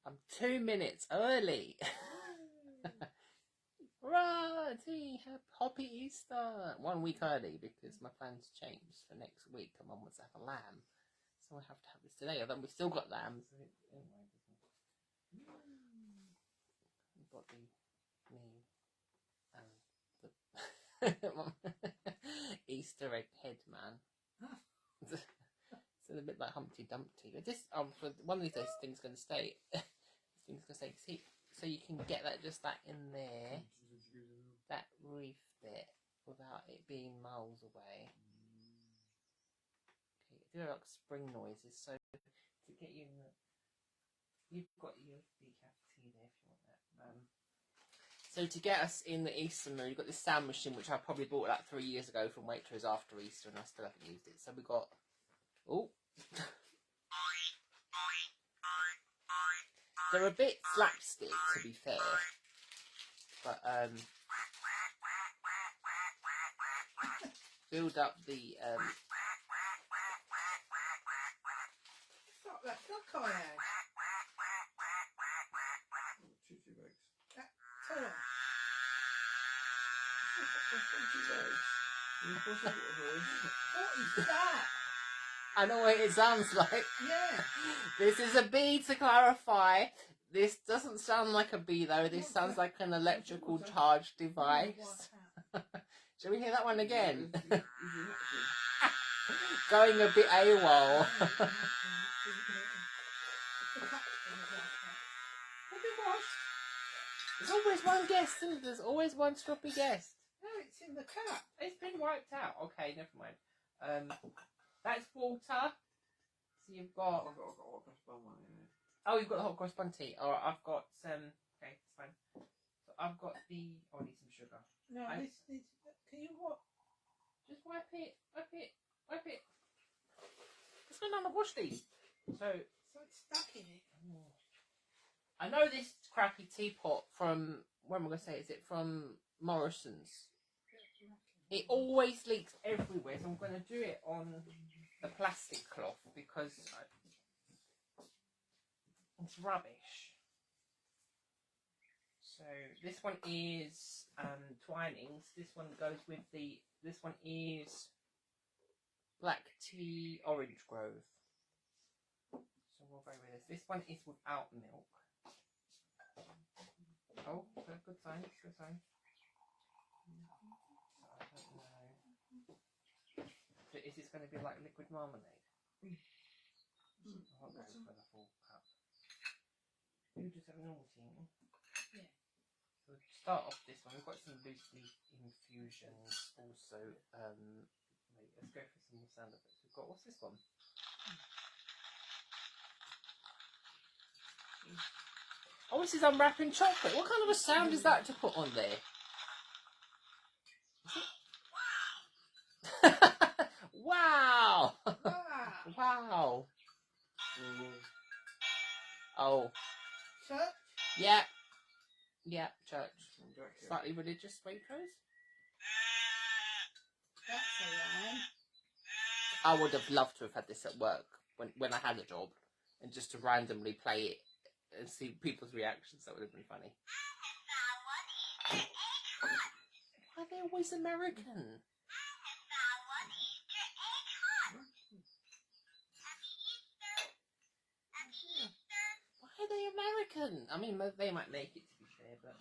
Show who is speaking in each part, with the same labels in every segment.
Speaker 1: I'm 2 minutes early. Right, happy Easter. 1 week early because my plans changed for next week. And Mum wants to have a lamb. So I have to have this today. Although we've still got lambs. Anyway, we've got me and the Easter egg head man. It's a bit like Humpty Dumpty. This for one of these days, this thing's going to stay. This thing's going to stay. See, so you can get that just that in there, that reef bit, without it being miles away. Okay, do like spring noises. So to get you in the, you've got your decaf tea there if you want that. So to get us in the Easter mood, you've got this sound machine which I probably bought like 3 years ago from Waitrose after Easter, and I still haven't used it. So we got. Oh. They're a bit slapstick, to be fair, but build up the
Speaker 2: Stop that duck I had. What is that?
Speaker 1: I know what it sounds like.
Speaker 2: Yeah.
Speaker 1: This is a bee, to clarify. This doesn't sound like a bee, though. This sounds like an electrical charge device. Shall we hear that one again? Going a bit AWOL. There's always one guest, isn't there? There's always one stroppy guest.
Speaker 2: No, it's in the cup.
Speaker 1: It's been wiped out. Okay, never mind. That's water. So you've got. Oh, you've got the hot cross bun tea. Or I've got some. Okay, it's fine. So I've got the. Oh, I need some sugar.
Speaker 2: No, this needs. Can you what?
Speaker 1: Just wipe it. Wipe it. Wipe it. It's going on to wash these. So
Speaker 2: it's stuck in it.
Speaker 1: I know this crappy teapot from. What am I going to say? Is it from Morrison's? It always leaks everywhere, so I'm going to do it on the plastic cloth because it's rubbish. So this one is Twinings. This one goes with the. This one is Black Tea Orange Grove. So we'll go with this. This one is without milk. Oh, good sign. Good sign. I don't know. So is this going to be like liquid marmalade? I'll go for the full cup. You just have a normal tea.
Speaker 2: Yeah.
Speaker 1: So we'll start off this one. We've got some loose leaf infusions also. Wait, let's go for some more sound effects. We've got, what's this one? Oh, this is unwrapping chocolate. What kind of a sound is that to put on there? Wow! Wow! Oh.
Speaker 2: Church?
Speaker 1: Yeah. Yeah, church. Slightly religious Waitrose.
Speaker 2: That's a lamb.
Speaker 1: I would have loved to have had this at work when I had a job, and just to randomly play it and see people's reactions. That would have been funny. Why are they always American? Why are they American? I mean, they might make it, to be fair, but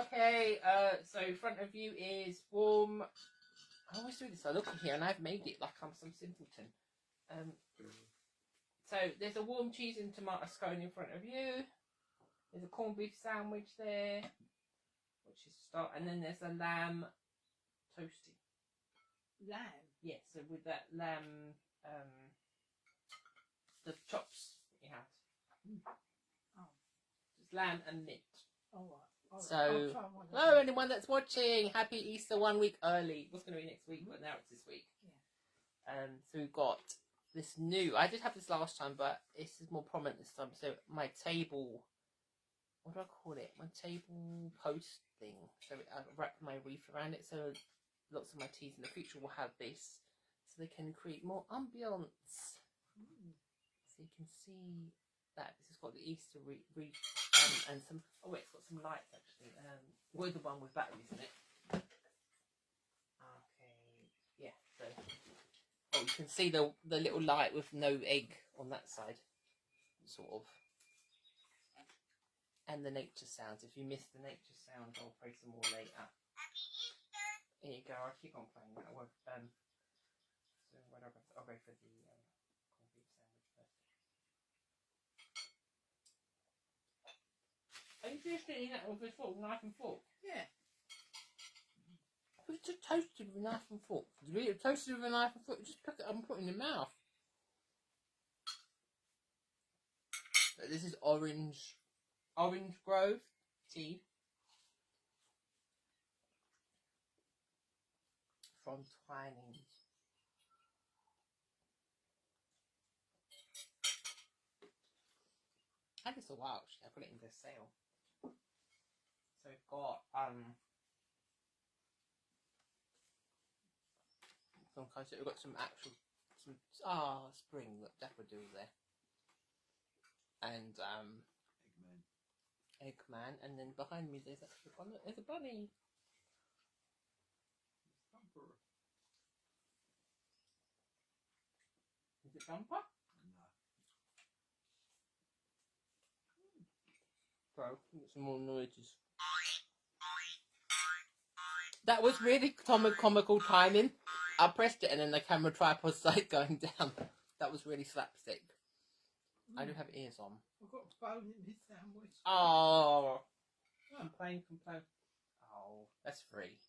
Speaker 1: okay. So front of you is warm. I always do this. I look here and I've made it like I'm some simpleton. So there's a warm cheese and tomato scone in front of you. There's a corned beef sandwich there, which is start, and then there's a lamb toasty.
Speaker 2: Lamb?
Speaker 1: Yes, so with that lamb, the chops you had.
Speaker 2: Oh.
Speaker 1: It's lamb and mint.
Speaker 2: All right.
Speaker 1: So, hello anyone that's watching. Happy Easter 1 week early. It was going to be next week, but now it's this week. Yeah. So we've got this new. I did have this last time, but this is more prominent this time. So my table. What do I call it? My table post thing. So I wrapped my wreath around it. So lots of my teas in the future will have this, so they can create more ambience. So you can see that this has got the Easter wreath and some. Oh wait, it's got some lights actually. We're the one with batteries in it. Okay, yeah. So, oh, you can see the little light with no egg on that side, sort of. And the nature sounds. If you missed the nature sounds, I'll play some more later. Here you go. I'll keep on playing that. So I'll go for the corned beef sandwich first. Are you just eating that with a fork, knife and fork?
Speaker 2: Yeah.
Speaker 1: It was just toasted with a knife and fork. Did you eat it toasted with a knife and fork? Just pick it up and put it in your mouth. But this is Orange Grove tea from Twinings. I had this a while actually. I put it in the sale. So we've got we've got some spring, look, daffodils there. And Eggman, and then behind me there's actually there's a bunny. Is it Jumper?
Speaker 3: No.
Speaker 1: Bro, get some more noises. That was really comical timing. I pressed it and then the camera tripod started going down. That was really slapstick. I do have ears on.
Speaker 2: I've got a bone in this sandwich.
Speaker 1: Oh. Complain. Oh, that's free.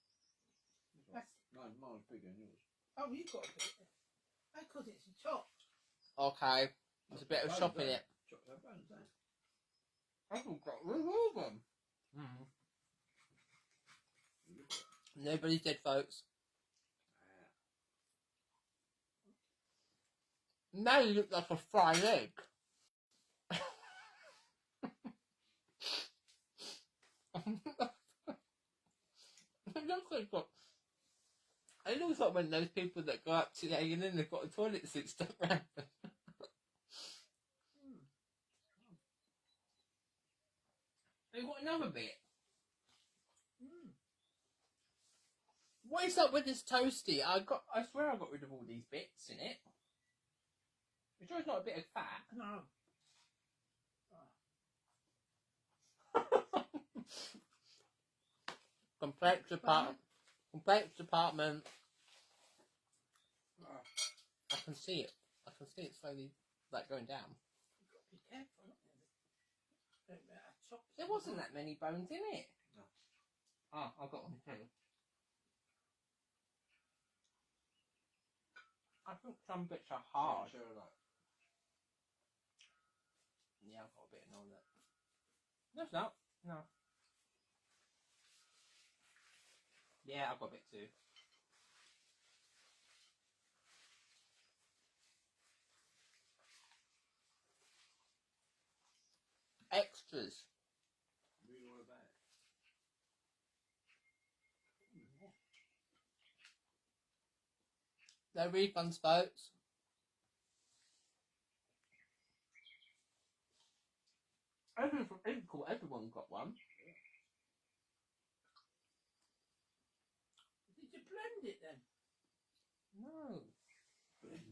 Speaker 3: Mine's bigger than yours.
Speaker 2: Oh, you got a bit. That's because it's chopped.
Speaker 1: Okay. There's a bit of shop in it.
Speaker 3: Chocolate bones, eh?
Speaker 1: I haven't got rid of all of them. Nobody's dead, folks. Now you look like a fried egg. It looks like one of those people that go up today and then they've got a toilet seat stuck around them. They've got another bit. What is up with this toasty? I swear I got rid of all these bits in it. You sure it's not a bit of fat?
Speaker 2: No.
Speaker 1: Complaints department. I can see it. I can see it slowly, like, going down.
Speaker 2: You've got to be careful.
Speaker 1: There wasn't that many bones in it.
Speaker 3: No.
Speaker 1: Oh, I've got one too. I think some bits are hard.
Speaker 3: Sure, like.
Speaker 1: Yeah, I've got a bit of all that. No, it's not. No. Yeah, I've got a bit too. Extras.
Speaker 3: Read all about it.
Speaker 1: No refunds, folks. Everyone got one.
Speaker 2: Did you blend it then?
Speaker 1: No.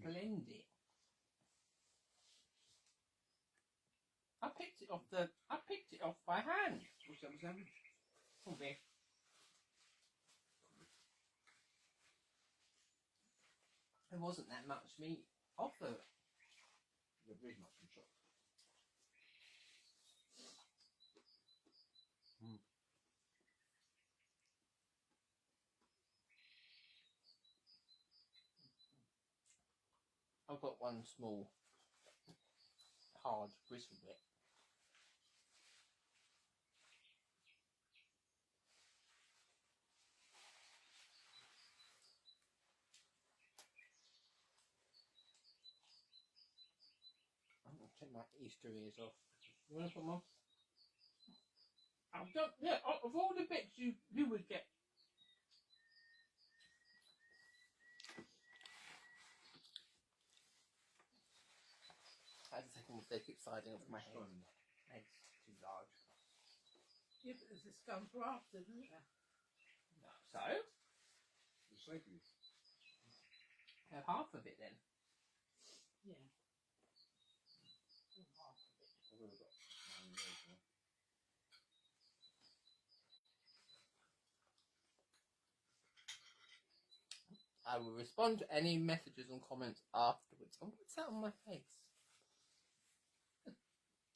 Speaker 1: Blend it. I picked it off by hand.
Speaker 3: What's that sandwich?
Speaker 1: Corned beef. There wasn't that much meat off of it.
Speaker 3: There is much from shop.
Speaker 1: I've got one small, hard bristle bit. I'm going to take my Easter ears off. You want to put them on? Yeah, of all the bits you would get. tried the second one, they keep sliding over my head.
Speaker 3: Stone.
Speaker 1: It's too large.
Speaker 2: Yeah, but there's a scone for after, isn't there?
Speaker 1: No. So,
Speaker 3: The safety.
Speaker 1: have half of it then.
Speaker 2: Yeah. Oh, half of it.
Speaker 3: I've only got 9 years now.
Speaker 1: I will respond to any messages and comments afterwards. And what's that on my face?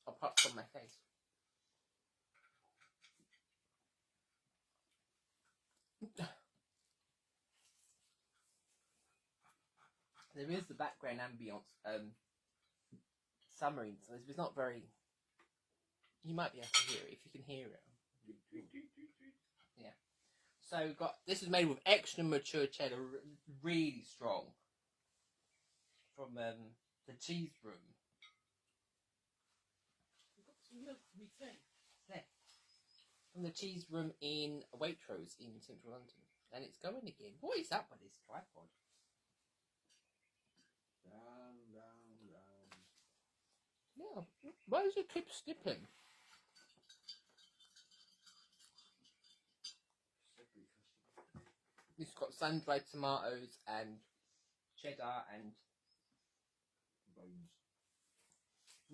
Speaker 1: Apart from my face. There is the background ambience summary, so it's not very. You might be able to hear it if you can hear it. Yeah. So this is made with extra mature cheddar, really strong. From the cheese room.
Speaker 2: We've got some milk to be tea.
Speaker 1: There. From the cheese room in Waitrose in central London. And it's going again. What is that by this tripod?
Speaker 3: Down, down, down.
Speaker 1: Yeah. Why does it keep slipping?
Speaker 3: Slippery custard.
Speaker 1: It's got sun-dried tomatoes and cheddar and
Speaker 3: Bones.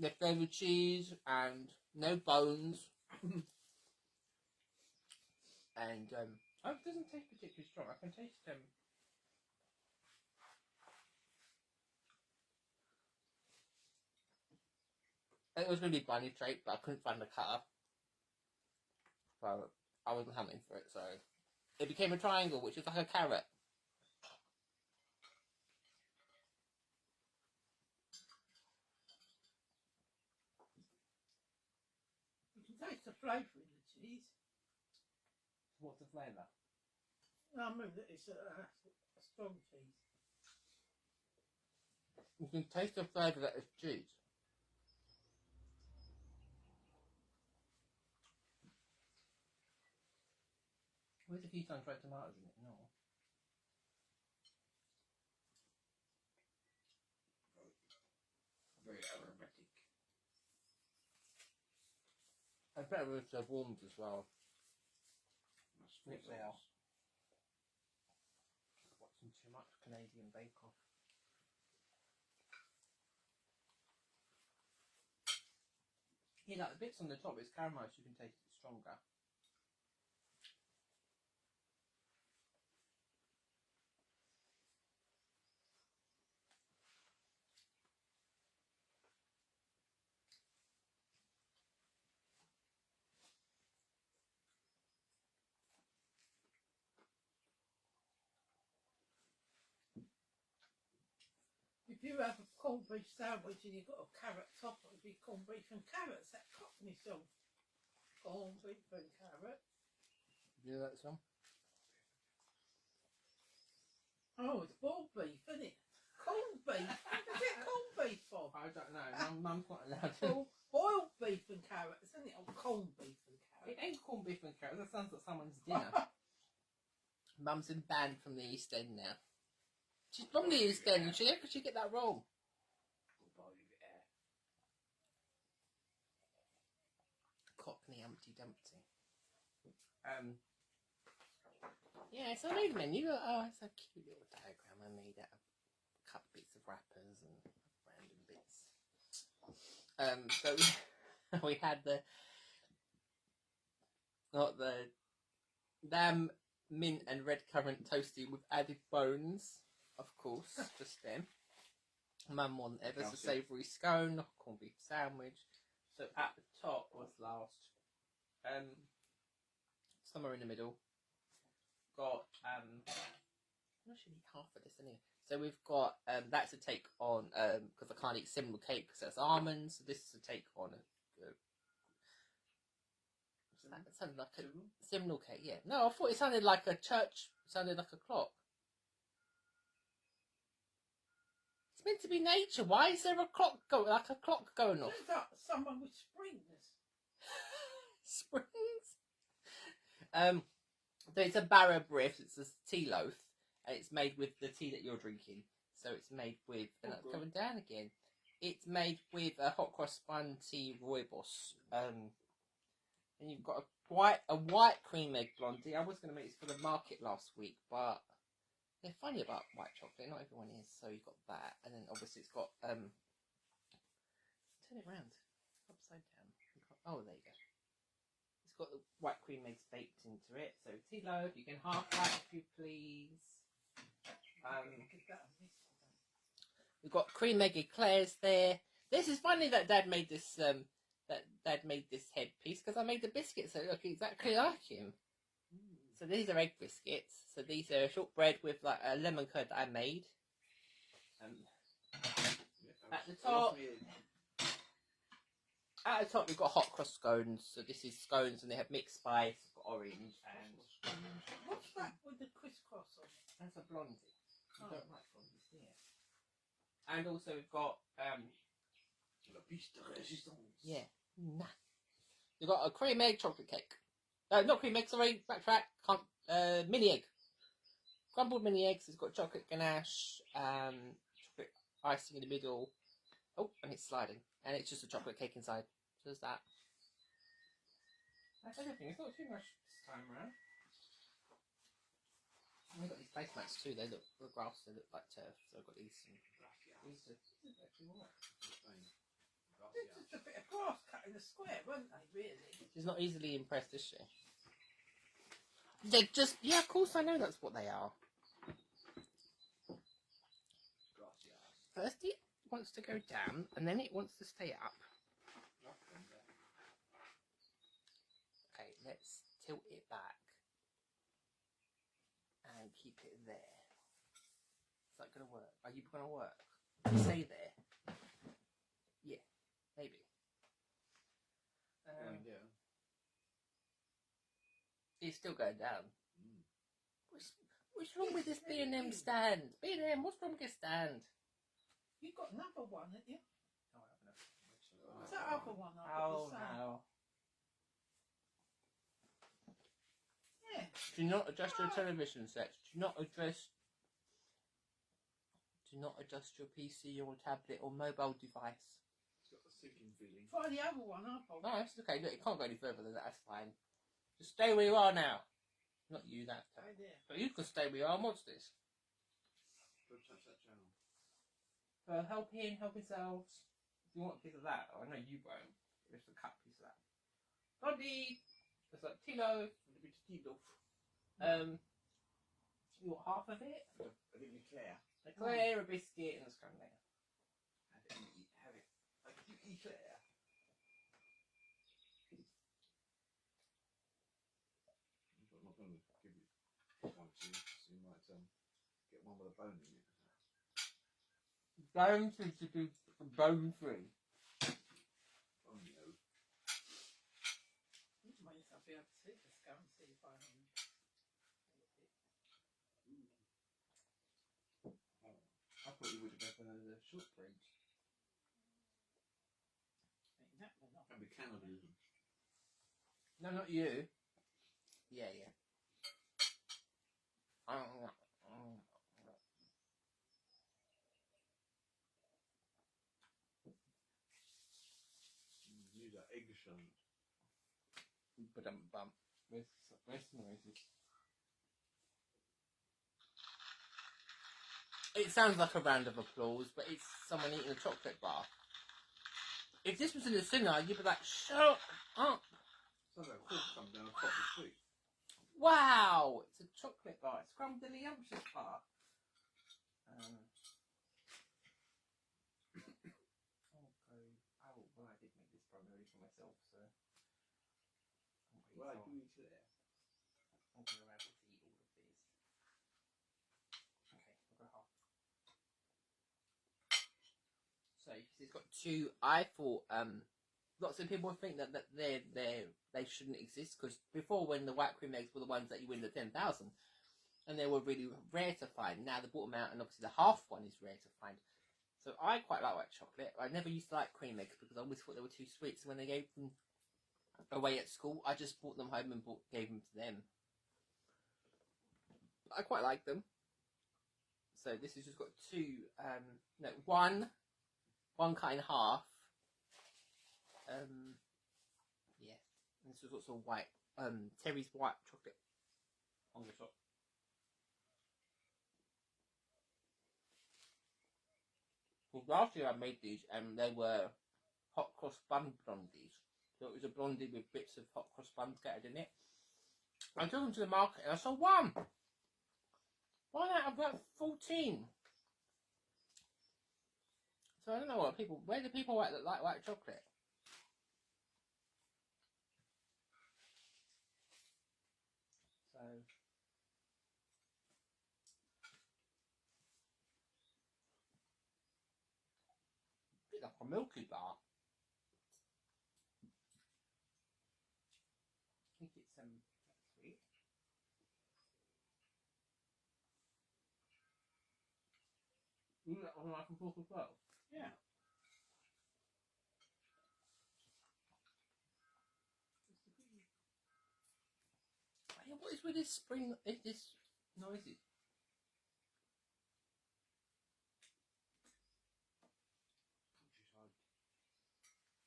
Speaker 1: leftover cheese and no bones. And oh, it doesn't taste particularly strong. I can taste it was going to be bunny trait, but I couldn't find the cutter, so I wasn't hunting for it. So it became a triangle, which is like a carrot.
Speaker 2: You can taste the flavour in the cheese.
Speaker 1: What's the flavour?
Speaker 2: I mean, it's a strong cheese.
Speaker 1: You can taste the flavour that is cheese. Where's a few sun-dried tomatoes in it? No.
Speaker 3: Very aromatic.
Speaker 1: I bet if they're warmed as well.
Speaker 3: That's
Speaker 1: Yes, they are.
Speaker 3: bones.
Speaker 1: Watching too much Canadian Bake Off. Yeah, like the bits on the top, it's caramelised, you can taste it stronger.
Speaker 2: If you have a corned beef sandwich and you've got a carrot top, it would be corned beef and carrots. That cockney song. Corned beef and carrot.
Speaker 1: You know that song?
Speaker 2: Oh, it's boiled beef, isn't it? Corned beef. Where did you get corned beef from?
Speaker 1: I don't know. Mum's not allowed to.
Speaker 2: Boiled beef and carrots, isn't it? Or corned beef and
Speaker 1: It
Speaker 2: carrots.
Speaker 1: ain't corned beef and carrots. That sounds like someone's dinner. Mum's been banned from the East End now. She's from the East End. How could she get that wrong? Cockney Humpty Dumpty. Yeah, so I made a menu. Oh, it's a cute little diagram I made out of cut bits of wrappers and random bits. So we had the lamb, mint and red currant toasty with added bones, of course, just them. Mum wanted ever so savoury scone, corned beef sandwich. So at the top was last, somewhere in the middle, got, I should eat half of this anyway. So we've got, that's a take on, because I can't eat simnel cake because that's almonds, so this is a take on it sounded like a simnel cake, yeah. No, I thought it sounded like a church, it sounded like a clock. It's meant to be nature. Why is there a clock going off?
Speaker 2: There's like someone with springs.
Speaker 1: Springs? So it's a barra brief, it's a tea loaf, and it's made with the tea that you're drinking. So it's made with, and that's coming down again. it's made with a hot cross bun tea rooibos. And you've got a white cream egg blondie. I was going to make this for the market last week, but they're funny about white chocolate. Not everyone is, so you've got that, and then obviously it's got turn it round, upside down. Oh, there you go. It's got the white cream eggs baked into it. So tea loaf, you can half that if you please. We've got cream egg eclairs there. This is funny that Dad made this headpiece because I made the biscuits that look exactly like him. So these are egg biscuits. So these are shortbread with like a lemon curd that I made. At the top we've got hot cross scones. So this is scones and they have mixed spice, orange and...
Speaker 2: What's that with the crisscross on it?
Speaker 1: That's a blondie. I don't like blondies, do you? And also we've got
Speaker 3: La piste de résistance.
Speaker 1: yeah. Nah. We've got a cream egg chocolate cake. Not cream egg, sorry, backtrack. Mini egg. Crumbled mini eggs. It's got chocolate ganache, chocolate icing in the middle. Oh, and it's sliding. And it's just a chocolate cake inside. So there's that. That's everything. It's not too much this time around. And we've got these placemats too. They look grass. They look like turf. So I've got these. These are actually what?
Speaker 2: It's just a bit of grass cut in a square, weren't they, really?
Speaker 1: She's not easily impressed, is she? They're just... Yeah, of course I know that's what they are. First it wants to go down, and then it wants to stay up. Okay, let's tilt it back. And keep it there. Is that going to work? Are you going to work? Stay there. Yeah, maybe.
Speaker 3: Going down.
Speaker 1: It's still going down. What's wrong with this B&M stand? B&M, what's wrong with this stand?
Speaker 2: You've got another one, haven't you?
Speaker 1: Oh, I haven't.
Speaker 2: What's that other one?
Speaker 1: Oh, no.
Speaker 2: Yeah.
Speaker 1: Do not adjust your television sets. Do not adjust your PC or tablet or mobile device.
Speaker 3: It's got a sinking feeling.
Speaker 2: Try the other one up.
Speaker 1: No, it's okay. Look, it can't go any further than that. That's fine. Just stay where you are now. Not you, that.
Speaker 2: Stay there.
Speaker 1: But you can stay where you are. What's this?
Speaker 3: Don't touch that channel.
Speaker 1: Help in, help yourselves. If you want a piece of that, I know you won't. Just a cut piece of that. Blondie! That's like Tilo. A bit of Tilo. You want half of it?
Speaker 3: I think Eclair.
Speaker 1: Eclair, a biscuit, and a scone layer.
Speaker 3: Have it. Eclair. I'm not going to give you one to you, so you might get one with a bone in it.
Speaker 1: Bone seems to be bone free.
Speaker 3: Oh no.
Speaker 2: Might as well be able to see this. Go and see if I can.
Speaker 1: I thought you would have had one of the shortbreads.
Speaker 2: That one off.
Speaker 3: That'd be cannibalism.
Speaker 1: No, not you. Yeah.
Speaker 3: Use that eggshell.
Speaker 1: Bum. Where's noises? It sounds like a round of applause, but it's someone eating a chocolate bar. If this was in the cinema, you'd be like, shut up!
Speaker 3: Sounds like a horse come down a proper street.
Speaker 1: Wow! It's a chocolate bar. It's Scrumdiddlyumptious bar. Well, I did make this primarily for myself, so...
Speaker 3: Why do you eat there?
Speaker 1: I'm going to have to eat all of these. Okay, I'll go half. So, it's got two... I thought, lots of people think that they shouldn't exist, because before, when the white cream eggs were the ones that you win the 10,000, and they were really rare to find. Now they brought them out, and obviously the half one is rare to find. So I quite like white chocolate. I never used to like cream eggs because I always thought they were too sweet. So when they gave them away at school, I just brought them home and gave them to them. I quite like them. So this has just got two, one one cut in half. Yeah, and this was also white. Terry's white chocolate on the top. Well, last year I made these, and they were hot cross bun blondies. So it was a blondie with bits of hot cross bun scattered in it. I took them to the market and I saw one. One out of about 14. So I don't know what people. Where do people like that like white chocolate? So. A bit like a Milky Bar. I think it's sweet. You like on knife and fork as well?
Speaker 2: Yeah.
Speaker 1: Hey, what is with this spring? This noisy?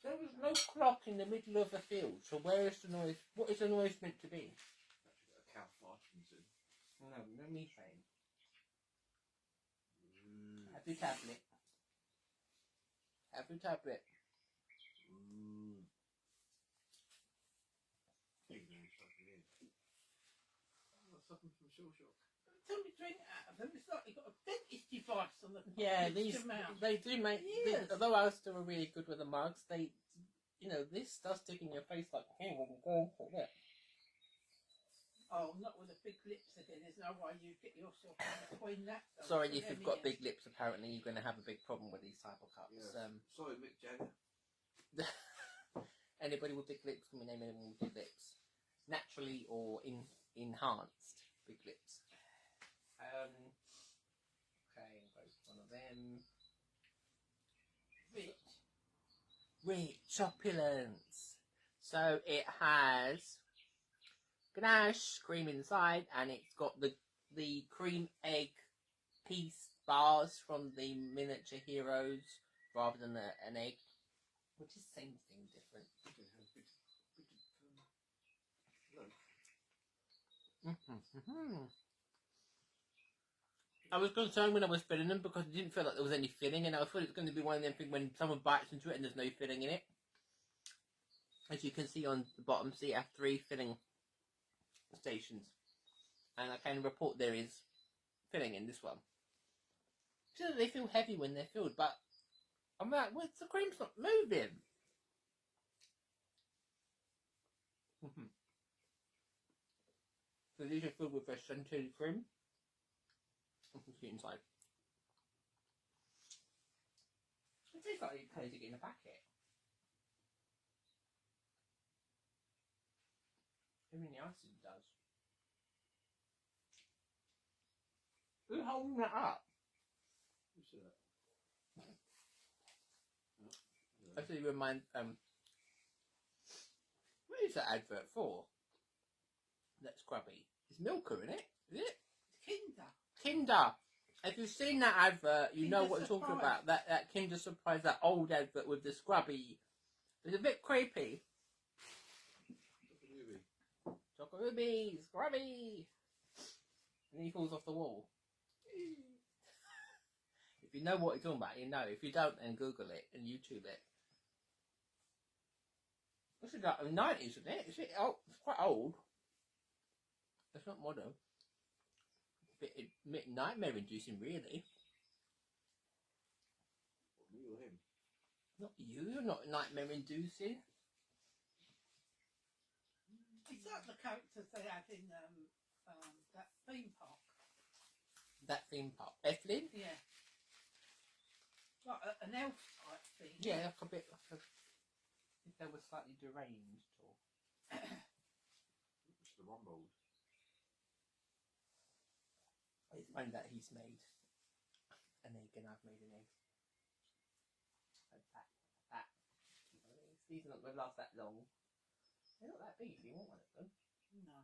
Speaker 1: There was no clock in the middle of the field, so where is the noise? What is the noise meant to be?
Speaker 3: Actually got a cow farting soon.
Speaker 1: No methane. Have your tablet. Have your tablet.
Speaker 3: Something from Shell Shock.
Speaker 2: Tell me drink out of them. It's like you've got a dentist device on the
Speaker 1: Yeah,
Speaker 2: these
Speaker 1: they do make.
Speaker 2: Yes.
Speaker 1: Although I was still really good with the mugs, they, this does stick in your face like here when you go for it.
Speaker 2: Oh, not with the big lips again. There's no way you get yourself in between that.
Speaker 1: Sorry, if you've got big lips, apparently you're going to have a big problem with these type of cups.
Speaker 3: Yeah. Sorry, Mick Jagger.
Speaker 1: Anybody with big lips can be named anyone with big lips, naturally or enhanced big lips. Okay, both one of them. Rich opulence. So it has ganache cream inside, and it's got the cream egg piece bars from the miniature heroes rather than an egg, which is same thing, different. I was concerned when I was filling them because I didn't feel like there was any filling, and I thought it was going to be one of them things when someone bites into it and there's no filling in it. As you can see on the bottom, see, I have 3 filling stations, and I can report there is filling in this one. So they feel heavy when they're filled, but I'm like, well, the cream's not moving. So these are filled with fresh scented cream. You can see inside. It tastes like it tastes in a packet. Even the icing does. Who's holding that up?
Speaker 3: What's that?
Speaker 1: Actually, remind what is that advert for? That's grubby. It's Milka, isn't it? Is it? Kinder. If you've seen that advert, you know what I'm talking about. That Kinder Surprise, that old advert with the scrubby. It's a bit creepy. Chocolate ruby, scrubby. And he falls off the wall. If you know what you're talking about, you know. If you don't, then Google it and YouTube it. This is like the 90s, isn't it? Is it? Oh, it's quite old. It's not modern. Bit nightmare inducing, really.
Speaker 3: Me or him?
Speaker 1: Not you. You're not nightmare inducing.
Speaker 2: It's like the characters they have in that theme park.
Speaker 1: That theme park. Ethlyn?
Speaker 2: Yeah. Like an elf type thing.
Speaker 1: Yeah, like a bit like a. If they were slightly deranged or.
Speaker 3: It's the Rumbold.
Speaker 1: It's one that he's made an egg and I've made an egg. Like that. These are not going to last that long. They're not that big if you want one of them.
Speaker 2: No.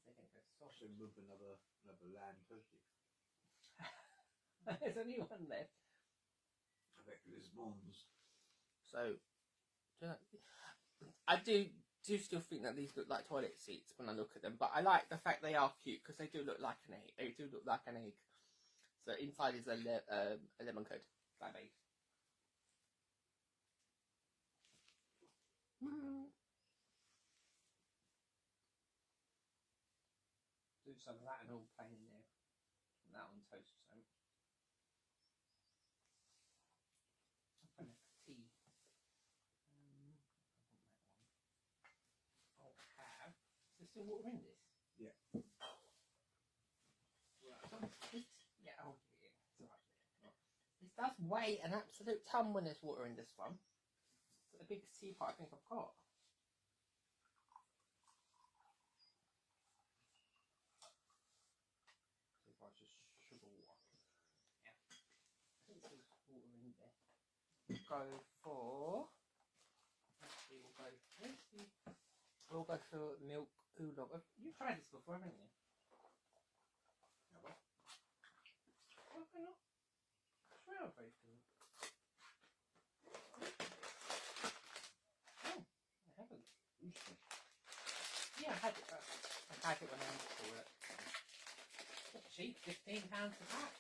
Speaker 1: They're going to go soft.
Speaker 3: Should move another lamb turkey.
Speaker 1: There's only one left.
Speaker 3: Reckless Mons.
Speaker 1: So, I do still think that these look like toilet seats when I look at them, but I like the fact they are cute because they do look like an egg. They do look like an egg. So inside is a lemon curd, that base. Do some of that and all plain in there. Put that on toast or something. I'll put a tea. I'll have. Is there still water in this?
Speaker 3: Yeah.
Speaker 1: Yeah, I'll give it in. It's alright. This does weigh an absolute ton when there's water in this one. It's the biggest teapot I think I've got. So if I just sugar water. Yeah. I think there's water in there. We'll go for. Actually, we'll go for milk oolong. You've tried this before, haven't you?
Speaker 3: Yeah, well.
Speaker 1: Why not? Sure, very good. Oh, I haven't. Yeah, I had it. I had it when I went to work. Not cheap, £15 a pack.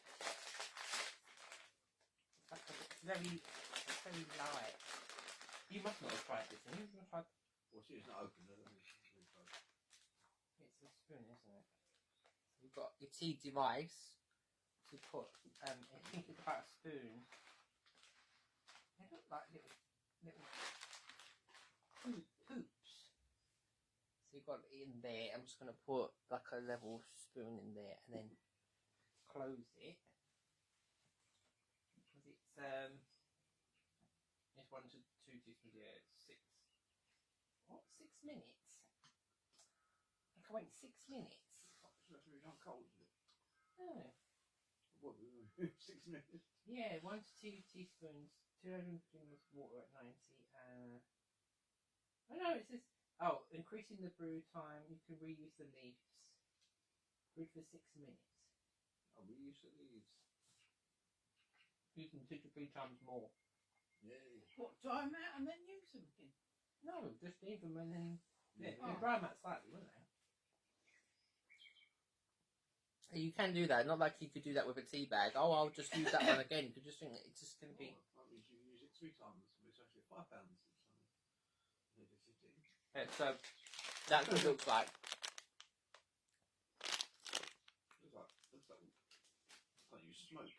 Speaker 1: It's very light. You must not have tried this. Have you tried?
Speaker 3: Well, see, it's not open.
Speaker 1: It's a spoon, isn't it? So you've got your tea device to put. I think it's about a spoon. They look like little hoops. So you've got it in there. I'm just going to put like a level spoon in there and then close it. Because it's 1 to 2 teaspoons. Yeah, 6. What? 6 minutes? I can wait 6 minutes.
Speaker 3: That's really not cold, is it?
Speaker 1: No.
Speaker 3: What? 6 minutes?
Speaker 1: Yeah, 1 to 2 teaspoons, 200 ml water at 90. Oh no, it says. Oh, increasing the brew time. You can reuse the leaves. Brewed for 6 minutes.
Speaker 3: Oh, we use the leaves.
Speaker 1: Use them 2 to 3 times more.
Speaker 3: Yeah.
Speaker 2: What, dry them out and then use them again?
Speaker 1: No, just leave them and then. Yeah,
Speaker 2: Oh.
Speaker 1: dry them out slightly, wouldn't they? You can do that. Not like you could do that with a tea bag. Oh, I'll just use that one again. You could just think that it's just going to be.
Speaker 3: That means you can use it 3 times. It's actually £5. Maybe 15.
Speaker 1: Yeah, so that's what it looks like.
Speaker 3: Looks like you smoke.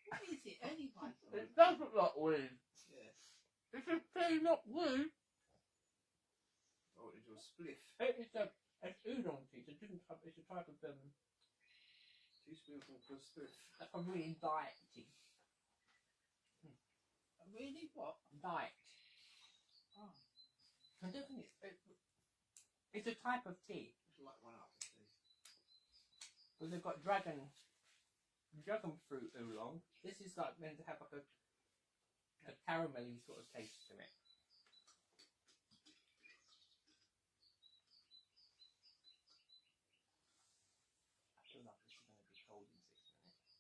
Speaker 2: What is it anyway?
Speaker 1: It does look like wood.
Speaker 3: Yeah.
Speaker 1: This is clearly not wood.
Speaker 3: Oh, into a spliff.
Speaker 1: It's udon tea. It's a different type. It's a type of
Speaker 3: 2 spoonfuls per spliff.
Speaker 1: That's a really diet tea.
Speaker 2: Really what?
Speaker 1: Diet.
Speaker 2: Oh.
Speaker 1: I don't think it's a type of tea.
Speaker 3: It's like one up, I think.
Speaker 1: Because they've got dragon fruit oolong. This is like meant to have like a caramelly sort of taste to it. I feel like this is going to be cold in 6 minutes.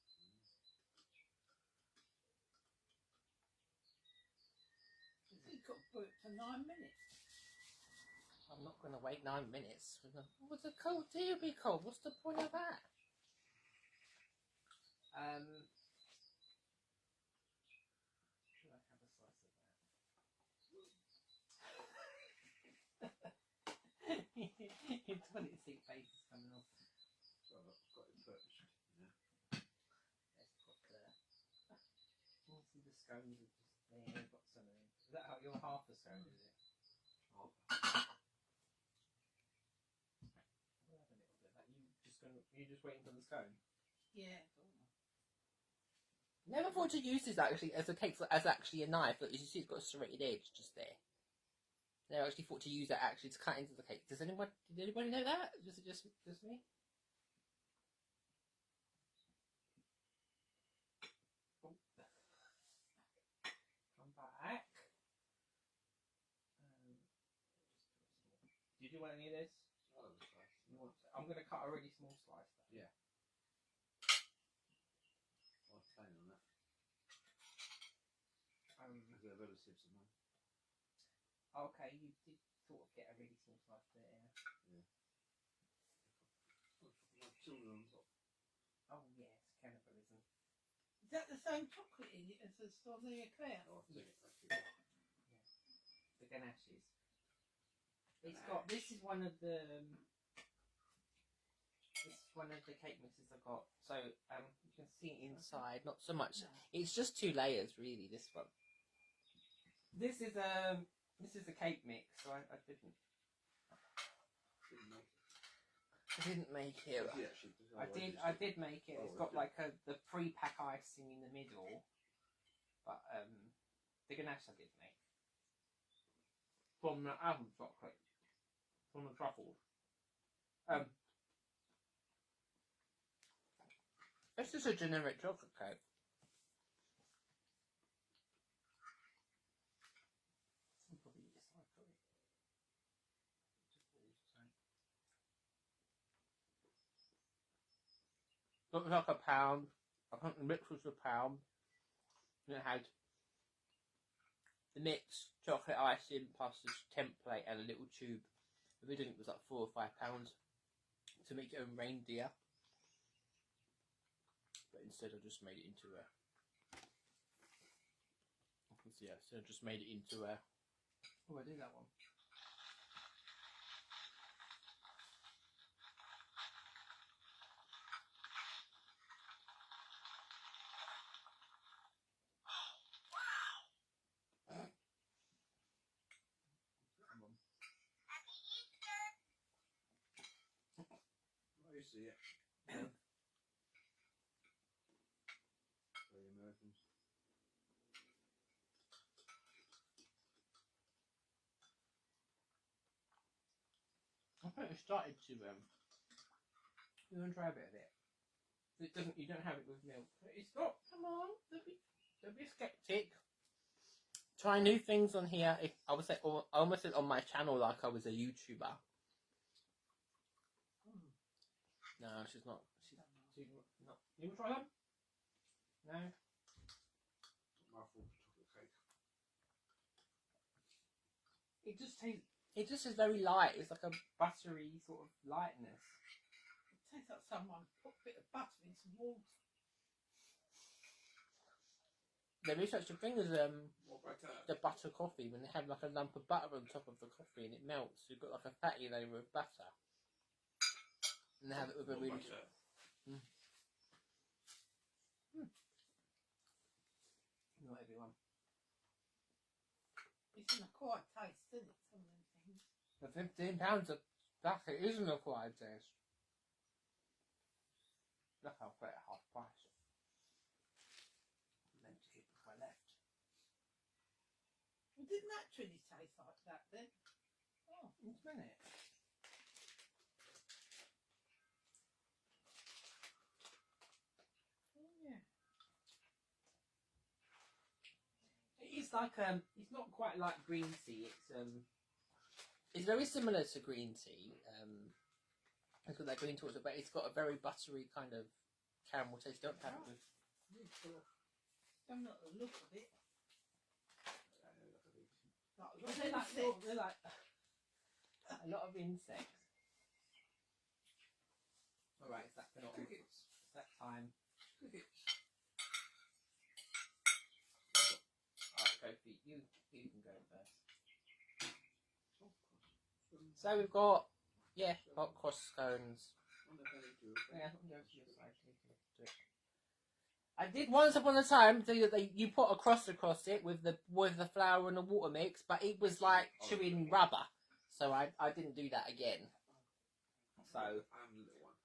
Speaker 2: You've got to put it for 9 minutes.
Speaker 1: I'm not going to wait 9 minutes. What's a cold tea will be cold? What's the point of that? Should I have a slice of that? Your toilet seat face is coming off.
Speaker 3: So I've got it perched. Yeah.
Speaker 1: Let's put you see the scones are just there. You've got some in. Is that how you're half a scone, is it?
Speaker 3: Half.
Speaker 1: We'll have a little bit of that. You just waiting for the scone?
Speaker 2: Yeah.
Speaker 1: Never thought to use this actually as actually a knife. Look, you see it's got a serrated edge just there. Never actually thought to use that actually to cut into the cake. Did anybody know that? Is it just me? Oh. Come back. Did you want any of this?
Speaker 3: Oh, that's nice.
Speaker 1: I'm going to cut a really small slice. Though.
Speaker 3: Yeah. I'll plan on that. they're relatives of mine.
Speaker 1: Okay, you did sort of get a really small slice there.
Speaker 3: Yeah. My children on top.
Speaker 1: Oh yes, cannibalism.
Speaker 2: Is that the same chocolate in it as the strawberry eclair?
Speaker 3: Oh, I think
Speaker 1: Yes.
Speaker 3: that's it.
Speaker 1: The ganaches. It's got. This is one of the. This is one of the cake mixes I got. So you can see inside. Not so much. It's just 2 layers, really. This one. This is a cake mix. So I didn't.
Speaker 3: Didn't make it.
Speaker 1: I didn't make it.
Speaker 3: Yeah, actually.
Speaker 1: I did make it. It's got
Speaker 3: okay.
Speaker 1: like the pre-pack icing in the middle, but the ganache I did make from the almond chocolate, from the truffles. It's just a generic chocolate cake. I'll probably eat this like it. It was like £1. I think the mix was £1. And it had the mix, chocolate icing, plus this template and a little tube. Originally it was like £4 or £5 to make your own reindeer. But instead I just made it into a... Yeah, so I just made it into a... Oh, I did that one.
Speaker 3: I see it. The Americans.
Speaker 1: I think it started to you want to try a bit of it. It doesn't. You don't have it with milk. It's got. Come on, don't be skeptic. Try new things on here. If I would say, I almost said on my channel like I was a YouTuber. No, she's not. She's not. You want to try them? No.
Speaker 3: Mouthful of chocolate cake.
Speaker 1: It just tastes. It just is very light. It's like a buttery sort of lightness.
Speaker 2: It tastes like someone put a bit of butter in some water.
Speaker 1: There is such a thing as
Speaker 3: What about that?
Speaker 1: the butter coffee when they have like a lump of butter on top of the coffee and it melts. You've got like a fatty layer of butter. And they have it with a
Speaker 3: What
Speaker 1: really.
Speaker 3: about that?
Speaker 1: Not everyone.
Speaker 2: It's an acquired taste, isn't it? Some of them things.
Speaker 1: The £15 of that it is an acquired taste. Look how quite at half price. I meant to get before I left.
Speaker 2: Well, didn't naturally taste like that then? Oh,
Speaker 1: Just a minute.
Speaker 2: yeah.
Speaker 1: It's like it's not quite like green tea. It's very similar to green tea. It's got that green torch, but it's got a very buttery kind of caramel taste. Don't have it with.
Speaker 2: Really cool. Don't know the look of it.
Speaker 1: They're like a lot of insects. All right, it's that
Speaker 3: Crickets.
Speaker 1: It's that time.
Speaker 3: Crickets.
Speaker 1: Alright, Kofi, you can go first. So we've got hot cross scones. Yeah, go to your side. Do it. I did once upon a time do that. You put a cross across it with the flour and the water mix, but it was like chewing rubber. So I didn't do that again. So
Speaker 3: I'm the little one.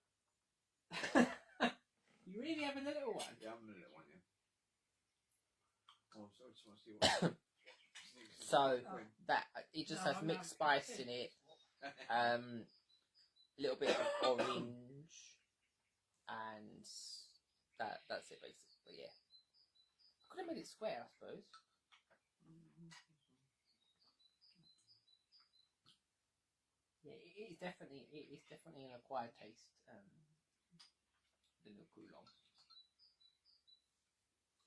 Speaker 1: you really having a little one?
Speaker 3: Yeah, I'm the little one, yeah. Oh, so I just want to see what.
Speaker 1: So that it just has mixed spice in it. A little bit of orange, and that's it basically. Yeah, I could have made it square, I suppose. Yeah, it's definitely an acquired taste. The little coulon.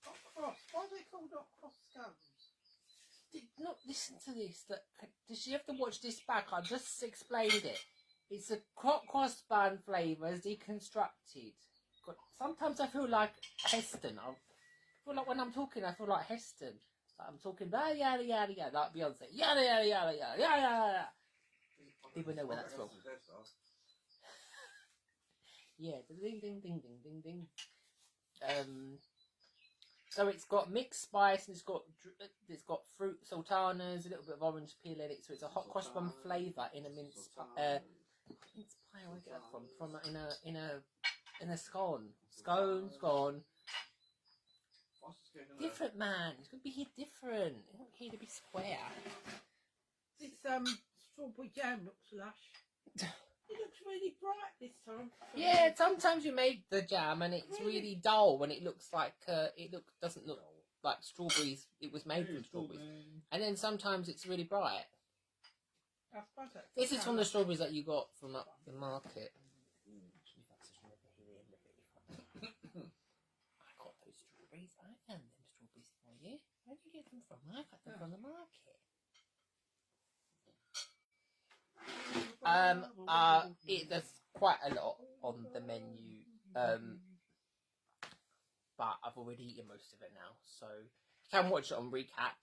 Speaker 2: Hot cross. Why are they called hot cross scones?
Speaker 1: did not listen to this. Did you have to watch this back? I just explained it. It's a cross bun flavours deconstructed. God, sometimes I feel like Heston. I feel like when I'm talking, I feel like Heston. Like I'm talking yada yada yada yada, like Beyonce. Yada yada yada yada yada yada. People know where that's from. Yeah, ding ding ding ding ding ding. So it's got mixed spice and it's got fruit sultanas, a little bit of orange peel in it. So it's a hot cross bun flavour in a mince pie. Mince pie, where I get that from? In a scone. Scone. Different, man. It's gonna be here different. It's not here to be square.
Speaker 2: This strawberry jam looks lush. It looks really bright this time.
Speaker 1: Yeah, sometimes you make the jam and it's really dull when it looks like doesn't look like strawberries. It was made from strawberries, and then sometimes it's really bright. This is from the strawberries that you got from up the market. I got those strawberries. I found them strawberries for you. Where did you get them from? I got them from the market. There's quite a lot on the menu, but I've already eaten most of it now, so you can watch it on recap,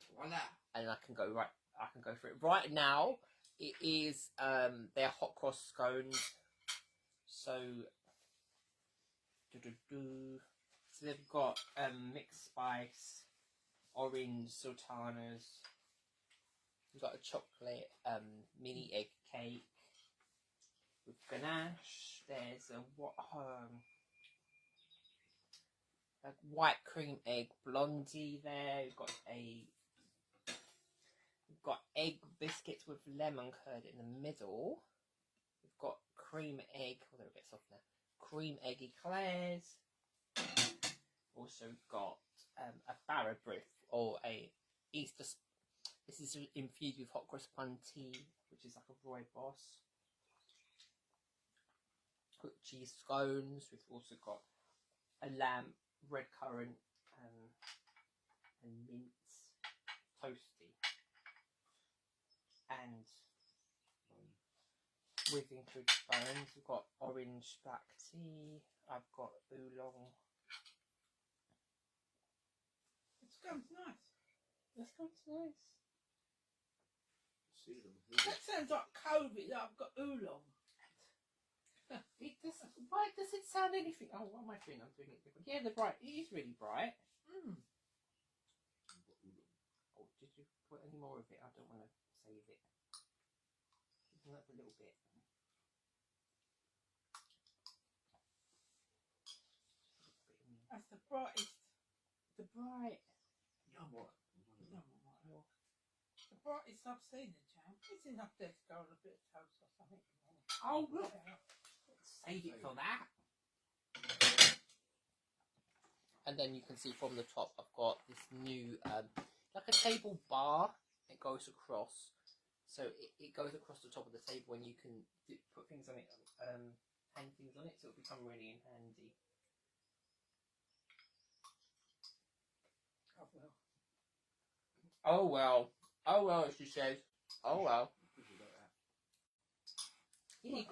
Speaker 1: and I can go through it right now. It is they're hot cross scones, so they've got mixed spice, orange sultanas. We've got a chocolate mini egg cake with ganache. There's a white cream egg blondie there. We've got egg biscuits with lemon curd in the middle. We've got cream egg. Oh, they're a bit soft now. Cream egg eclairs. Also got a barra brick or a Easter. This is infused with hot cross bun tea, which is like a rooibos. Cooked cheese scones. We've also got a lamb, red currant, and mince toasty. And with included bones, we've got orange black tea. I've got oolong.
Speaker 2: It sounds nice.
Speaker 1: That sounds nice.
Speaker 2: That sounds like COVID. I've got oolong.
Speaker 1: Why does it sound anything? Oh, what am I doing? I'm doing it different. Yeah, the bright. It is really bright. Oh, did you put any more of it? I don't want to save it. Isn't that a little bit?
Speaker 2: That's the brightest.
Speaker 1: The bright.
Speaker 2: The brightest I've seen the jam. It's enough there to go on a bit of toast or something.
Speaker 1: Oh, look. Save it for that. And then you can see from the top, I've got this new, like a table bar. It goes across. So it goes across the top of the table and you can put things on it, hang things on it, so it'll become really handy. Oh well. Oh well, as she says. Oh well. Yeah,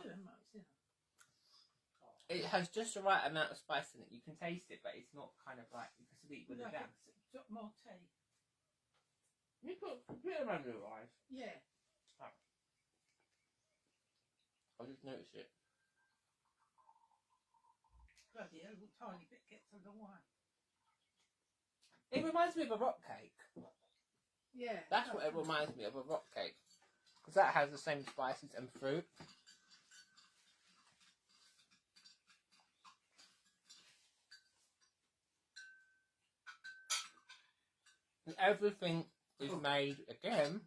Speaker 1: it has just the right amount of spice in it. You can taste it, but it's not kind of like you can sweet with the jam.
Speaker 2: More tea.
Speaker 1: You put a bit of under your eyes.
Speaker 2: Yeah.
Speaker 1: Oh. I just noticed it.
Speaker 2: Bloody hell, a little tiny bit gets on the wine.
Speaker 1: It reminds me of a rock cake.
Speaker 2: Yeah.
Speaker 1: That's what it reminds me of, a rock cake. Because that has the same spices and fruit. And everything is made, again,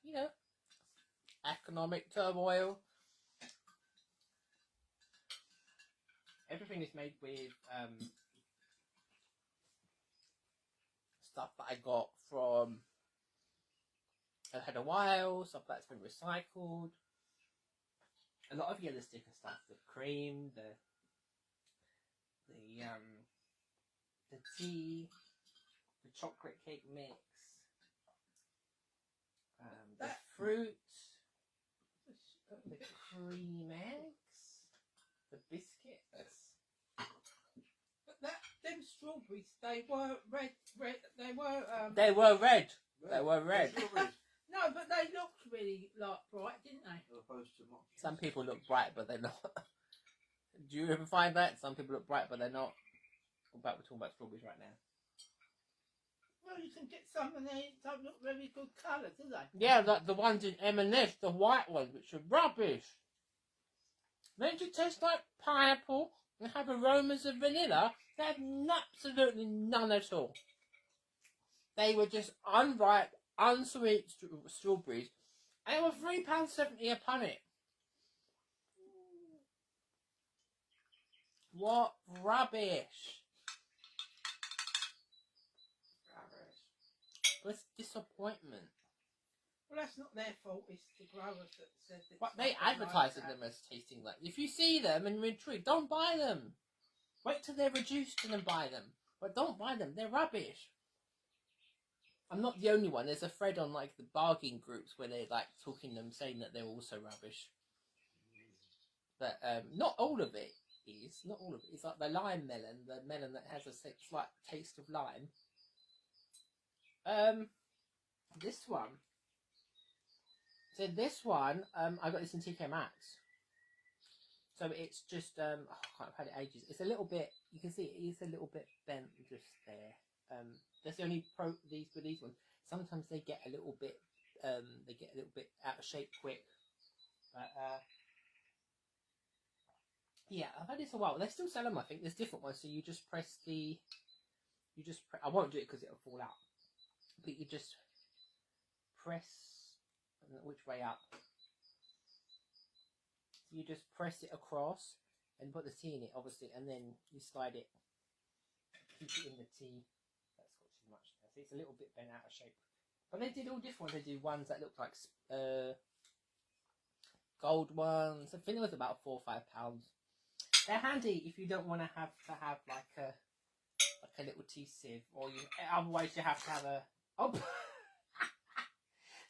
Speaker 1: you know, economic turmoil. Everything is made with stuff that I got from I had a while, stuff that's been recycled. A lot of yellow sticker stuff, the cream, the tea, the the chocolate cake mix, the
Speaker 2: That-
Speaker 1: fruit, the cream eggs, the biscuits.
Speaker 2: But them strawberries, they were red. They were.
Speaker 1: They were red. They were red.
Speaker 3: Strawberries,
Speaker 2: No, but they looked really like bright, didn't they?
Speaker 3: as opposed to monkeys.
Speaker 1: Some people look bright, but they're not. Do you ever find that? Some people look bright, but they're not. We're talking about strawberries right now.
Speaker 2: Well, you can get some and they don't look very good colour, do they?
Speaker 1: Yeah, like the ones in M&S, the white ones, which are rubbish. Don't you taste like pineapple and have aromas of vanilla? They had absolutely none at all. They were just unripe, unsweet strawberries, and they were £3.70 a punnet. What rubbish! What's disappointment?
Speaker 2: Well, that's not their fault. It's the growers that said that.
Speaker 1: But they advertising them as tasting like. If you see them and you're intrigued, don't buy them. Wait till they're reduced and then buy them. But don't buy them. They're rubbish. I'm not the only one. There's a thread on like the bargain groups where they're like talking them, saying that they're also rubbish. But not all of it is. Not all of it. It's like the lime melon, the melon that has a slight taste of lime. This one. So this one, I got this in TK Maxx. So it's just, I can't have had it ages. It's a little bit, you can see it is a little bit bent just there. That's the only pro with these ones. Sometimes they get a little bit, out of shape quick. But yeah, I've had this a while. They still sell them, I think. There's different ones. So you just press I won't do it because it'll fall out. But you just press, I don't know which way up. So you just press it across and put the tea in it, obviously, and then you slide it, keep it in the tea. That's got too much there. See, it's a little bit bent out of shape. But they did all different ones. They did ones that looked like gold ones. I think it was about £4 or £5. They're handy if you don't want to have like a little tea sieve, or otherwise you have to have a. Oh,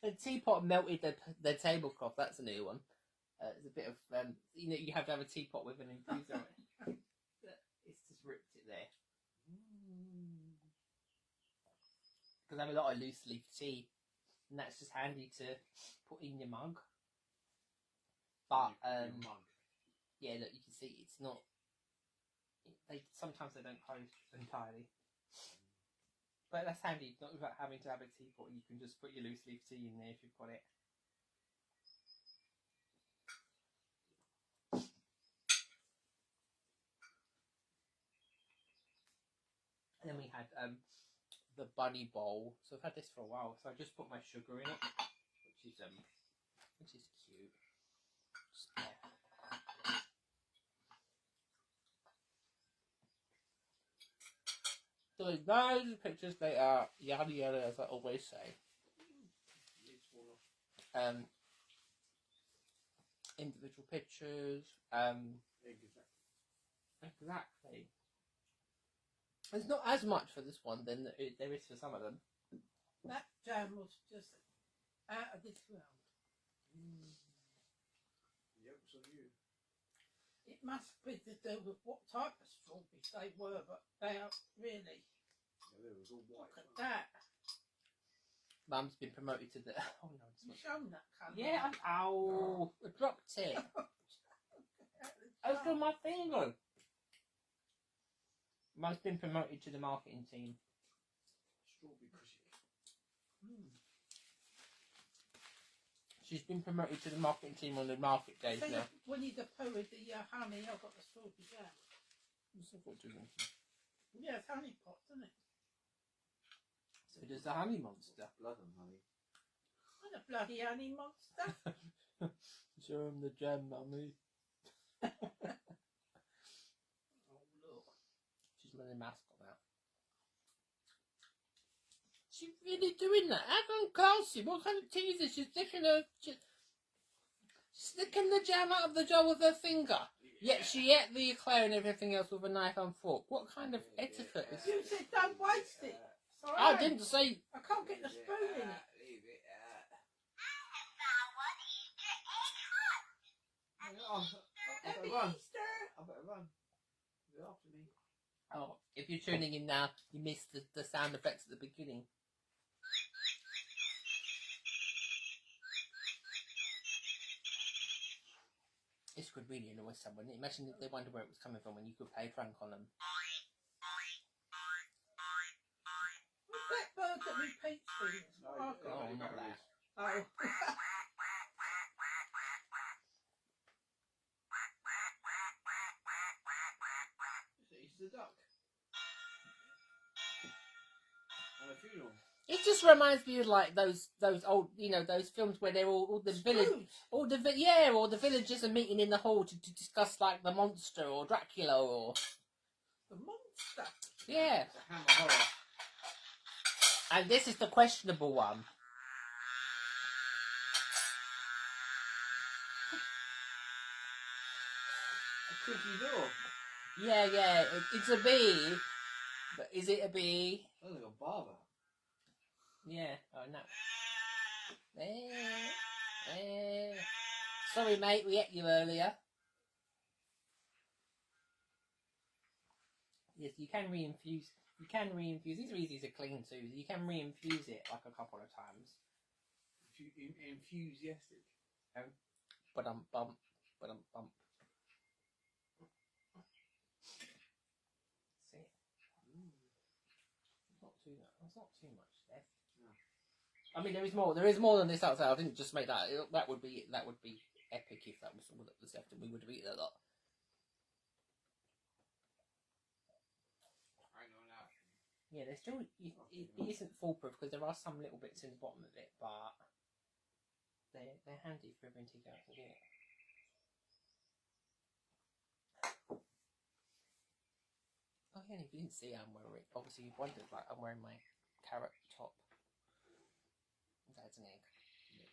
Speaker 1: the teapot melted the tablecloth. That's a new one. It's a bit of you have to have a teapot with an infuser on it. It's just ripped it there. Because I have a lot of loose leaf tea, and that's just handy to put in your mug. But yeah, look, you can see it's not. Sometimes they don't close entirely. But that's handy, not without having to have a teapot. You can just put your loose leaf tea in there if you've got it. And then we had the bunny bowl. So I've had this for a while. So I just put my sugar in it, which is cute. Just there. So those pictures, they are yada yada, as I always say. Individual pictures. Exactly. There's not as much for this one than there is for some of them.
Speaker 2: That jam was just out of this world.
Speaker 3: Yolks of you.
Speaker 2: It must be to do with what type of strawberries they were, but they are really.
Speaker 3: Yeah, they was all white.
Speaker 2: Look at that.
Speaker 1: Mum's been promoted to the. Oh no!
Speaker 2: You shown that colour.
Speaker 1: Yeah. Ow! I dropped it. I was on my finger. Mum's been promoted to the marketing team.
Speaker 3: Strawberry cushion.
Speaker 1: She's been promoted to the marketing team on the market days
Speaker 2: Think
Speaker 1: now.
Speaker 2: of Winnie the Pooh with the honey. I've got the strawberry jam. Yeah, it's honey pot, isn't it?
Speaker 1: So does the honey monster.
Speaker 3: Blood and honey.
Speaker 2: What a bloody honey monster.
Speaker 1: Show him the jam, mummy.
Speaker 2: Oh, look.
Speaker 1: She's wearing a mask now. She's really doing that. How come Cassie? What kind of tea is this? She's sticking the jam out of the jar with her finger. Yet she ate the eclair and everything else with a knife and fork. What kind of etiquette is
Speaker 2: You said don't waste it.
Speaker 1: I didn't say.
Speaker 2: I can't get the spoon in it.
Speaker 3: Leave it out. I better run.
Speaker 2: Easter.
Speaker 3: I better run. You're after me.
Speaker 1: Oh, if you're tuning in now, you missed the sound effects at the beginning. This could really annoy someone. Imagine if they wonder where it was coming from when you could play a prank on them.
Speaker 2: What's that bird that repeats things?
Speaker 3: No,
Speaker 2: Oh,
Speaker 3: no,
Speaker 1: Oh,
Speaker 3: no,
Speaker 1: not
Speaker 3: no,
Speaker 1: that.
Speaker 2: Oh.
Speaker 3: It's the duck. And a funeral.
Speaker 1: It just reminds me of like those old, those films where they're all the village,
Speaker 2: Scrooge.
Speaker 1: all the villagers are meeting in the hall to discuss like the monster or Dracula or
Speaker 2: The monster.
Speaker 1: yeah.
Speaker 3: It's a hammer horror.
Speaker 1: And this is the questionable one.
Speaker 3: A creaky door.
Speaker 1: Yeah. It's a bee, but is it a bee?
Speaker 3: Sounds like a barber.
Speaker 1: Yeah. Oh no. Sorry, mate. We ate you earlier. Yes, you can reinfuse. These are easy to clean too. You can reinfuse it like a couple of times.
Speaker 3: Enthusiastic.
Speaker 1: But bump. See, there's not too much left.
Speaker 3: No.
Speaker 1: I mean, there is more. There is more than this outside. I didn't just make that. That would be epic if that was all that was left, and we would have eaten a lot. Yeah, there's still it isn't foolproof because there are some little bits in the bottom of it, but they're handy for everyone to go out and get. Oh yeah, if you didn't see, I'm wearing. Obviously, you wondered. Like I'm wearing my carrot top. That's an egg.
Speaker 3: Yes.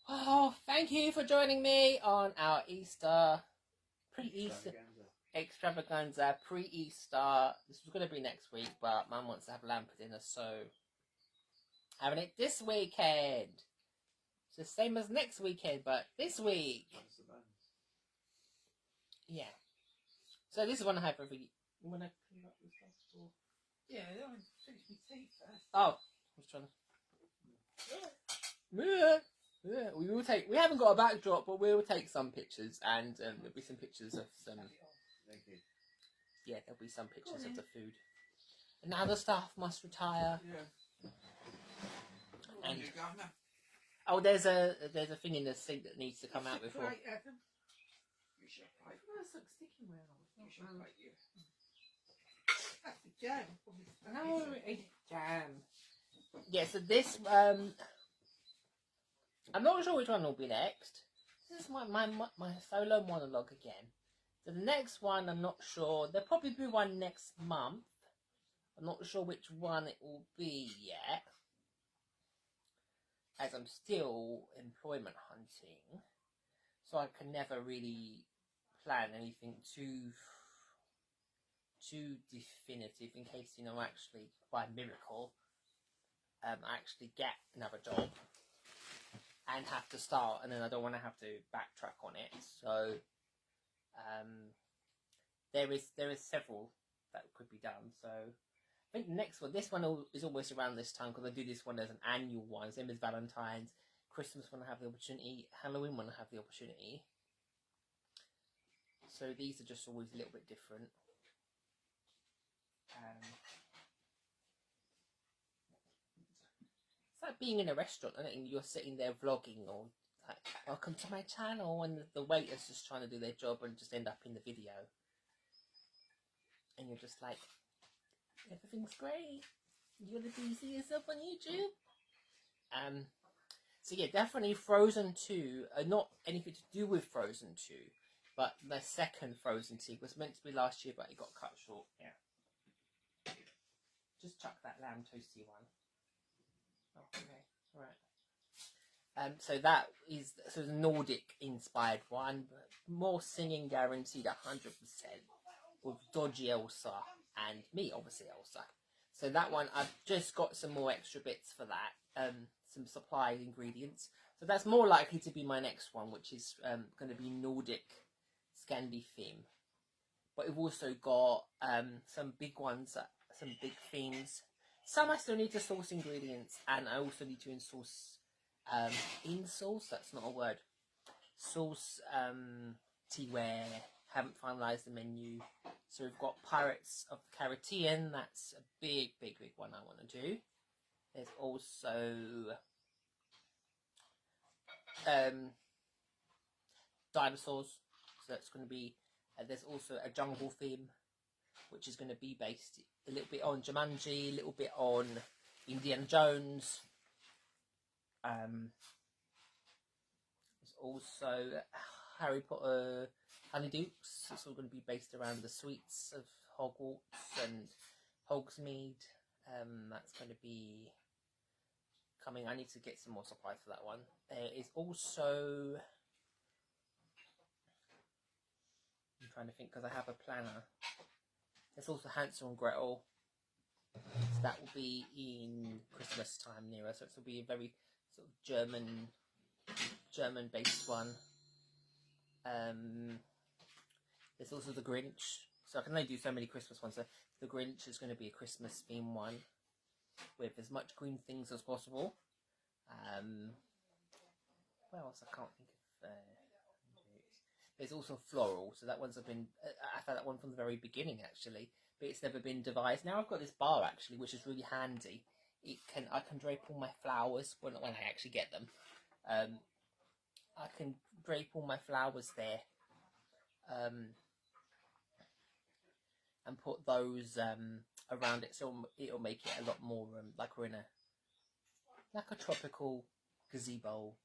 Speaker 1: Oh, thank you for joining me on our Easter pre-Easter. Extravaganza pre-Easter. This was going to be next week, but Mum wants to have lamb for dinner, so having it this weekend. It's the same as next weekend, but this week. Yeah. So this is one I have every. You want to clean up this stuff? Or...
Speaker 2: Yeah, I want to finish my tea first.
Speaker 1: Oh, I was trying to. Yeah, we will take. We haven't got a backdrop, but we will take some pictures, and there'll be some pictures of some.
Speaker 3: Thank you.
Speaker 1: Yeah, there'll be some pictures of the food. And now the staff must retire.
Speaker 3: Yeah.
Speaker 1: And
Speaker 3: You governor.
Speaker 1: oh, there's a thing in the sink that needs to come out before.
Speaker 2: Right, Adam.
Speaker 3: You should fight.
Speaker 2: That's like sticky where I
Speaker 3: You should fight you.
Speaker 2: That's the jam.
Speaker 1: No, it's jam. Yeah, so this I'm not sure which one will be next. This is my solo monologue again. So the next one, I'm not sure. There'll probably be one next month. I'm not sure which one it will be yet, as I'm still employment hunting. So I can never really plan anything too definitive in case, actually, by miracle, I actually get another job and have to start, and then I don't want to have to backtrack on it. So there is several that could be done. So I think the next one, this one is almost around this time because I do this one as an annual one, same as Valentine's, Christmas when I have the opportunity, Halloween when I have the opportunity. So these are just always a little bit different. It's like being in a restaurant and you're sitting there vlogging or like, welcome to my channel, and the waiter's just trying to do their job and just end up in the video. And you're just like, everything's great. You're gonna see yourself on YouTube. So yeah, definitely Frozen 2. Not anything to do with Frozen 2, but the second Frozen 2 was meant to be last year, but it got cut short. Yeah. Just chuck that lamb toasty one. Oh, okay, alright. So that is the Nordic inspired one, but more singing guaranteed 100% with Dodgy Elsa and me, obviously Elsa. So that one, I've just got some more extra bits for that, some supply ingredients. So that's more likely to be my next one, which is going to be Nordic Scandi theme. But we've also got some big ones, some big themes. Some I still need to source ingredients, and I also need to in-source, that's not a word, source Teaware. Haven't finalised the menu. So we've got Pirates of the Caribbean, that's a big one I want to do. There's also dinosaurs, so that's going to be, there's also a jungle theme, which is going to be based a little bit on Jumanji, a little bit on Indiana Jones. There's also Harry Potter Honeydukes. It's all going to be based around the suites of Hogwarts and Hogsmeade. That's going to be coming. I need to get some more supplies for that one. There is also, I'm trying to think because I have a planner. There's also Hansel and Gretel. So that will be in Christmas time near us. So it will be a very sort of German-based one. There's also the Grinch. So I can only do so many Christmas ones. So the Grinch is going to be a Christmas theme one with as much green things as possible. What else? I can't think of. There's also floral. So that one's been. I've had that one from the very beginning actually, but it's never been devised. Now I've got this bar actually, which is really handy. I can drape all my flowers. Well, not when I actually get them. I can drape all my flowers there. And put those around it, so it'll make it a lot more like we're in a tropical gazebo,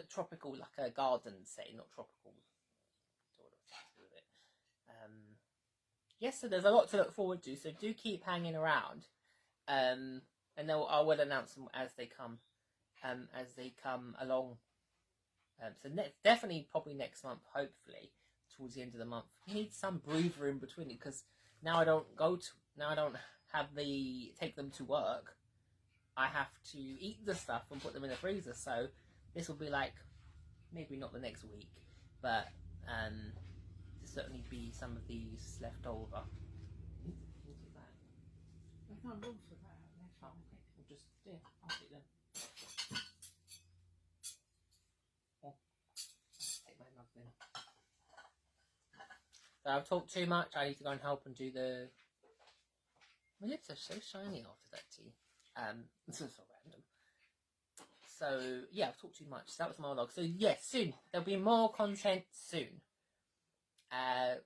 Speaker 1: tropical like a garden setting, not tropical. Yes, so there's a lot to look forward to. So do keep hanging around, and I will announce them as they come along. So definitely probably next month, hopefully. Towards the end of the month, you need some breather in between it because now I don't take them to work. I have to eat the stuff and put them in the freezer. So this will be like maybe not the next week, but there'll certainly be some of these left over. What is that?
Speaker 2: There's no room for that.
Speaker 1: Oh, okay. We'll just I'll take them. Take my mug then. So I've talked too much. I need to go and help and do the. My lips are so shiny after that tea. This is so random. So yeah, I've talked too much. So that was my monologue. So yes, soon there'll be more content soon.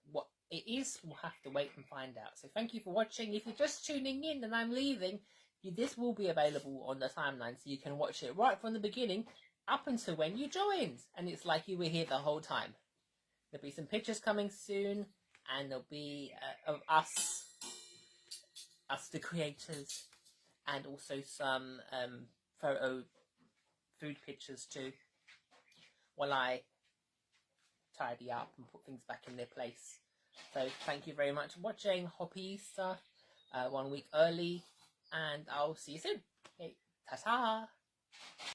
Speaker 1: What it is, we'll have to wait and find out. So thank you for watching. If you're just tuning in and I'm leaving, this will be available on the timeline, so you can watch it right from the beginning up until when you joined, and it's like you were here the whole time. There'll be some pictures coming soon, and there'll be of us the creators, and also some photo food pictures too, while I tidy up and put things back in their place. So thank you very much for watching. Happy Easter, 1 week early, and I'll see you soon. Okay, ta-ta!